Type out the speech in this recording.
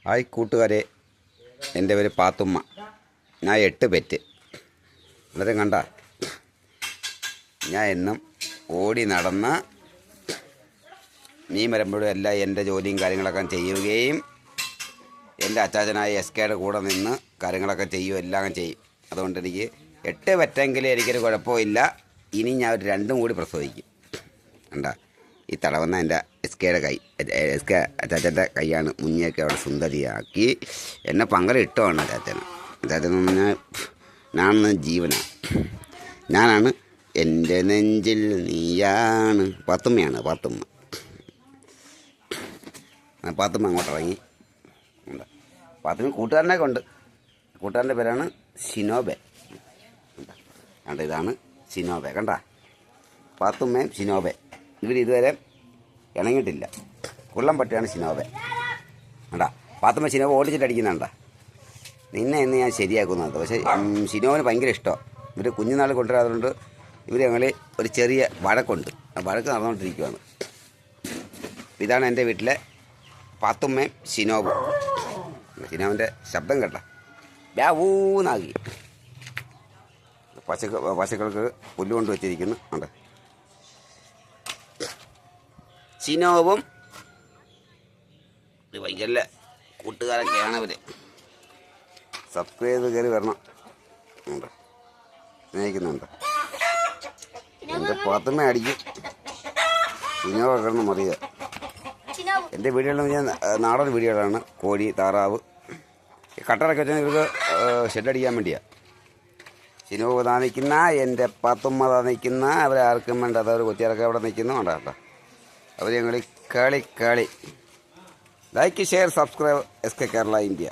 Hi കൂട്ടുകാരെ, എൻ്റെ പേര് പാത്തുമ്മ. ഞാൻ 8 പെറ്റ്. അന്നേരം കണ്ട ഞാൻ എന്നും ഓടി നടന്ന് മീൻ വരുമ്പോഴും എല്ലാം എൻ്റെ ജോലിയും കാര്യങ്ങളൊക്കെ ചെയ്യുകയും എൻ്റെ അച്ചാച്ചനായ SKയുടെ കൂടെ നിന്ന് കാര്യങ്ങളൊക്കെ ചെയ്യും, എല്ലാം ചെയ്യും. അതുകൊണ്ട് എനിക്ക് 8 പെറ്റെങ്കിലും എനിക്കൊരു കുഴപ്പമില്ല. ഇനി ഞാൻ ഒരു 2 കൂടി പ്രസവിക്കും. കണ്ട ഈ തടവന്ന എൻ്റെ SKയുടെ കൈ, SK അച്ചാച്ചൻ്റെ കൈയാണ്. മുഞ്ഞയൊക്കെ അവിടെ സുന്ദരിയാക്കി എന്നെ പങ്കലിട്ടുമാണ് അച്ചാച്ചനെന്ന് പറഞ്ഞാൽ ഞാനെന്ന് ജീവനാണ്. ഞാനാണ് എൻ്റെ നെഞ്ചിൽ നീയാണ്. പാത്തുമ്മയാണ് പാത്തുമ്മ. അങ്ങോട്ട് ഇറങ്ങി. പാത്തുമ്മ കൂട്ടുകാരനൊക്കെ ഉണ്ട്. കൂട്ടുകാരൻ്റെ പേരാണ് ഷിനോബെ. കണ്ട ഇതാണ് ഷിനോബെ. കണ്ട പാത്തുമ്മയും ഷിനോബെ ഇതുവരെ ഇണങ്ങിയിട്ടില്ല. കുള്ളം പട്ടിയാണ് ഷിനോബെ. കണ്ടാ പാത്തുമ്മ ഷിനോബെ ഓടിച്ചിട്ടടിക്കുന്നുണ്ട. നിന്നെ ഇന്ന് ഞാൻ ശരിയാക്കുന്നത്. പക്ഷേ ഷിനോബിന് ഭയങ്കര ഇഷ്ടമാണ്. ഇവർ കുഞ്ഞുനാൾ കൊണ്ടുവരാതുകൊണ്ട് ഇവർ ഞങ്ങൾ ഒരു ചെറിയ വഴക്കുണ്ട്. ആ വഴക്ക് നടന്നുകൊണ്ടിരിക്കുകയാണ്. ഇതാണ് എൻ്റെ വീട്ടിലെ പാത്തുമ്മയും ഷിനോബും. ഷിനോബിൻ്റെ ശബ്ദം കേട്ട ഊന്നാകി. പശുക്കൾക്ക് പുല്ല് കൊണ്ട് വെച്ചിരിക്കുന്നു. ഉണ്ട് ഷിനോബും ഭയങ്കര കൂട്ടുകാരൊക്കെയാണ് ഇവർ. സബ്സ്ക്രൈബ് കയറി വരണം. ഉണ്ട് സ്നേഹിക്കുന്നുണ്ട്. എൻ്റെ പാത്തുമ്മ അടിക്കും, ഷിനോബ് കിടന്ന് മറിയുക. എൻ്റെ വീടുകളിൽ ഞാൻ നാടൻ വീടുകളാണ്. കോഴി, താറാവ്, കട്ടറൊക്കെ വെച്ചാൽ ഇവർക്ക് ഷെഡടിക്കാൻ വേണ്ടിയാണ്. ഷിനോബ് താ നിൽക്കുന്ന, എൻ്റെ പാത്തുമ്മ താ നിൽക്കുന്ന. അവരെ ആർക്കും വേണ്ട. അതവർ കൊച്ചിയാരൊക്കെ അവിടെ നിൽക്കുന്നു. വേണ്ട കേട്ടോ. അവർ ഞങ്ങൾ കളി. Like, share, subscribe SK Kerala India.